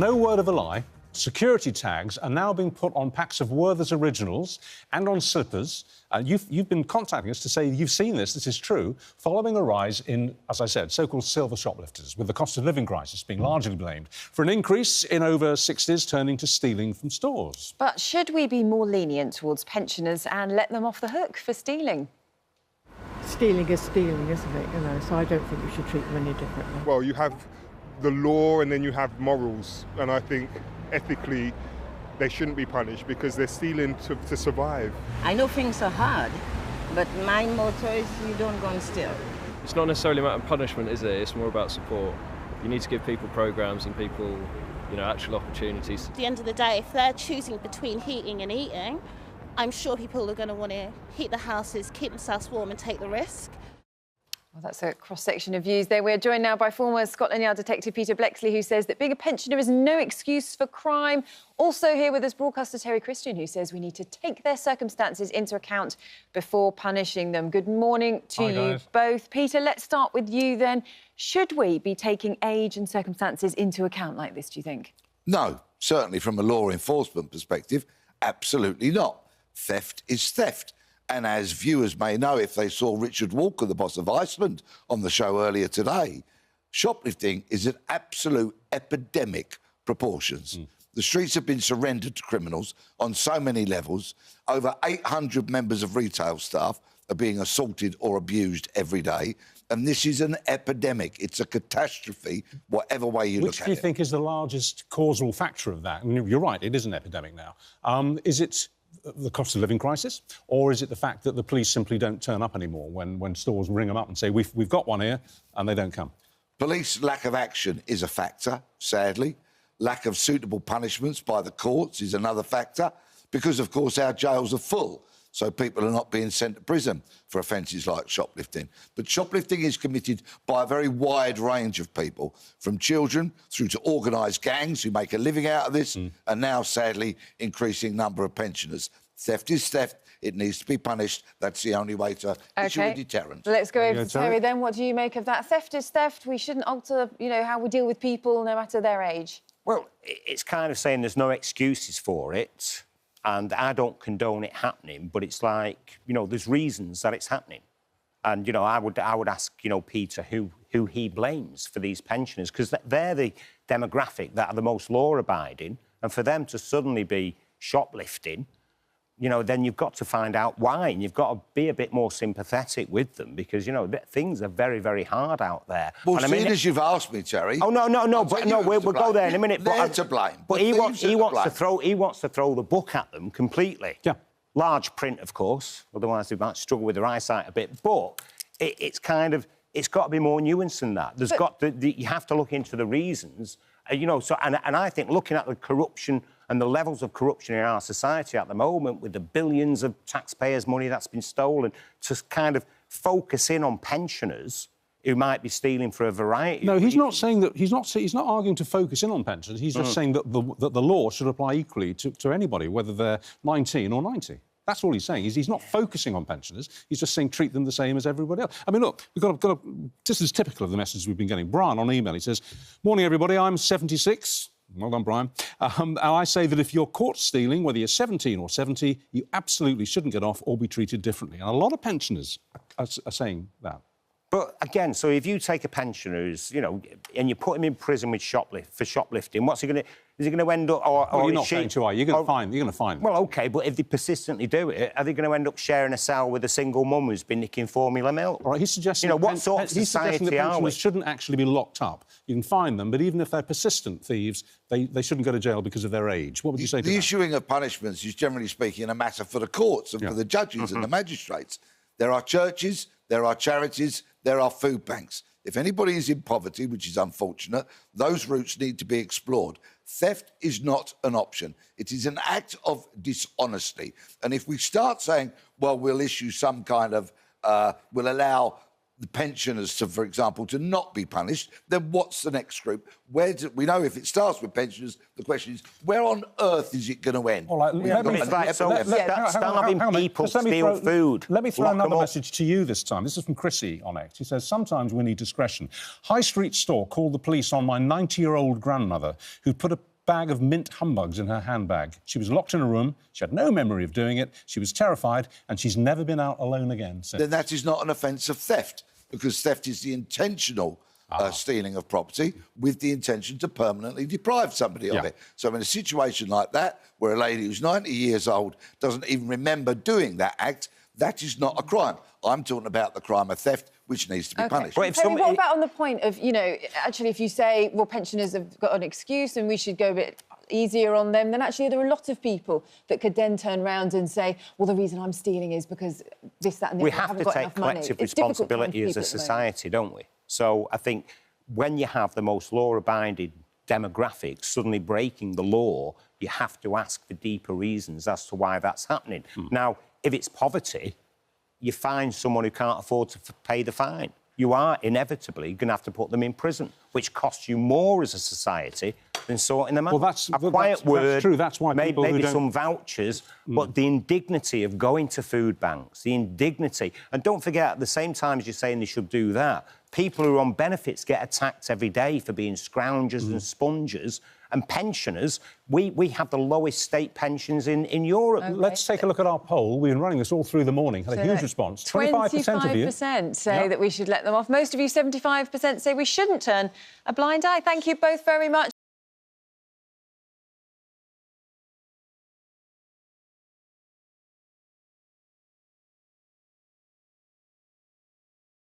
No word of a lie, security tags are now being put on packs of Werther's Originals and on slippers. You've been contacting us to say you've seen this is true, following a rise in, as I said, so-called silver shoplifters, with the cost of living crisis being largely blamed for an increase in over 60s turning to stealing from stores. But should we be more lenient towards pensioners and let them off the hook for stealing? Stealing is stealing, isn't it? You know, so I don't think we should treat them any differently. Well, you have the law and then you have morals, and I think ethically they shouldn't be punished because they're stealing to survive. I know things are hard, but my motto is you don't go and steal. It's not necessarily a matter of punishment, is it? It's more about support. You need to give people programmes and people, you know, actual opportunities. At the end of the day, if they're choosing between heating and eating, I'm sure people are going to want to heat the houses, keep themselves warm and take the risk. Well, that's a cross-section of views there. We're joined now by former Scotland Yard detective Peter Bleksley, who says that being a pensioner is no excuse for crime. Also here with us, broadcaster Terry Christian, who says we need to take their circumstances into account before punishing them. Good morning to you both. Peter, let's start with you then. Should we be taking age and circumstances into account like this, do you think? No, certainly from a law enforcement perspective, absolutely not. Theft is theft. And as viewers may know, if they saw Richard Walker, the boss of Iceland, on the show earlier today, shoplifting is at absolute epidemic proportions. The streets have been surrendered to criminals on so many levels. Over 800 members of retail staff are being assaulted or abused every day. And this is an epidemic. It's a catastrophe, whatever way you look at it. Which do you think is the largest causal factor of that? And you're right, it is an epidemic now. Is it the cost of living crisis, or is it the fact that the police simply don't turn up anymore when stores ring them up and say, we've got one here, and they don't come? Police lack of action is a factor, sadly. Lack of suitable punishments by the courts is another factor, because, of course, our jails are full, so people are not being sent to prison for offences like shoplifting. But shoplifting is committed by a very wide range of people, from children through to organised gangs who make a living out of this, and now, sadly, increasing number of pensioners. Theft is theft. It needs to be punished. That's the only way to issue a deterrent. Let's go over to Terry then. What do you make of that? Theft is theft. We shouldn't alter, you know, how we deal with people, no matter their age. Well, it's kind of saying there's no excuses for it, and I don't condone it happening, but it's like, you know, there's reasons that it's happening. And, you know, I would ask, you know, Peter who he blames for these pensioners, because they're the demographic that are the most law-abiding, and for them to suddenly be shoplifting, you know, then you've got to find out why, and you've got to be a bit more sympathetic with them, because, you know, things are very, very hard out there. Well, and as you've asked me, Terry... Oh, no, we'll go there in a minute. They're to blame. But he wants to throw the book at them completely. Yeah. Large print, of course, otherwise they might struggle with their eyesight a bit. But it's kind of... It's got to be more nuanced than that. There's got to... You have to look into the reasons, you know, so... And I think looking at the corruption and the levels of corruption in our society at the moment, with the billions of taxpayers' money that's been stolen, to kind of focus in on pensioners who might be stealing for a variety. No, he's not saying that. He's not arguing to focus in on pensioners. He's just saying that the law should apply equally to anybody, whether they're 19 or 90. That's all he's saying. He's not focusing on pensioners. He's just saying treat them the same as everybody else. I mean, look, this is typical of the message we've been getting. Brian on email, he says, "Morning, everybody. I'm 76. Well done, Brian. And I say that if you're caught stealing, whether you're 17 or 70, you absolutely shouldn't get off or be treated differently." And a lot of pensioners are saying that. But, again, so if you take a pensioner who's, you know, and you put him in prison with for shoplifting, what's he going to... Is he going to end up... Well, you're not going to, are you? You're going to find them. Well, OK, but if they persistently do it, are they going to end up sharing a cell with a single mum who's been nicking formula milk? All right, he's suggesting... You know, what sort of society that are we? pensioners shouldn't actually be locked up. You can find them, but even if they're persistent thieves, they shouldn't go to jail because of their age. What would you say to that? The issuing of punishments is, generally speaking, a matter for the courts and for the judges and the magistrates. There are churches, there are charities, there are food banks. If anybody is in poverty, which is unfortunate, those routes need to be explored. Theft is not an option. It is an act of dishonesty. And if we start saying, well, we'll issue some kind of... we'll allow the pensioners to, for example, to not be punished, then what's the next group? Where do we know if it starts with pensioners? The question is, where on earth is it going to end? All right, starving people steal food. Let me throw another message to you this time. This is from Chrissy on X. She says, sometimes we need discretion. High Street store called the police on my 90-year-old grandmother who put a bag of mint humbugs in her handbag. She was locked in a room. She had no memory of doing it. She was terrified, and she's never been out alone again since. Then that is not an offence of theft, because theft is the intentional stealing of property with the intention to permanently deprive somebody of it. So in a situation like that, where a lady who's 90 years old doesn't even remember doing that act, that is not a crime. I'm talking about the crime of theft, which needs to be punished. But what about on the point of, you know, actually, if you say, well, pensioners have got an excuse and we should go a bit easier on them, then actually there are a lot of people that could then turn around and say, well, the reason I'm stealing is because this, that and the other haven't got enough money. We have to take collective responsibility as a society, don't we? So I think when you have the most law-abiding demographics suddenly breaking the law, you have to ask for deeper reasons as to why that's happening. Now, if it's poverty, you find someone who can't afford to pay the fine. You are inevitably going to have to put them in prison, which costs you more as a society than sorting them out. Well, that's a quiet word. That's true. That's why people maybe who don't... some vouchers, but the indignity of going to food banks, the indignity, and don't forget, at the same time as you're saying they should do that, people who are on benefits get attacked every day for being scroungers and spongers. And pensioners, we have the lowest state pensions in Europe. Okay. Let's take a look at our poll. We've been running this all through the morning. Had a huge response. 25% of you 25% say that we should let them off. Most of you, 75%, say we shouldn't turn a blind eye. Thank you both very much.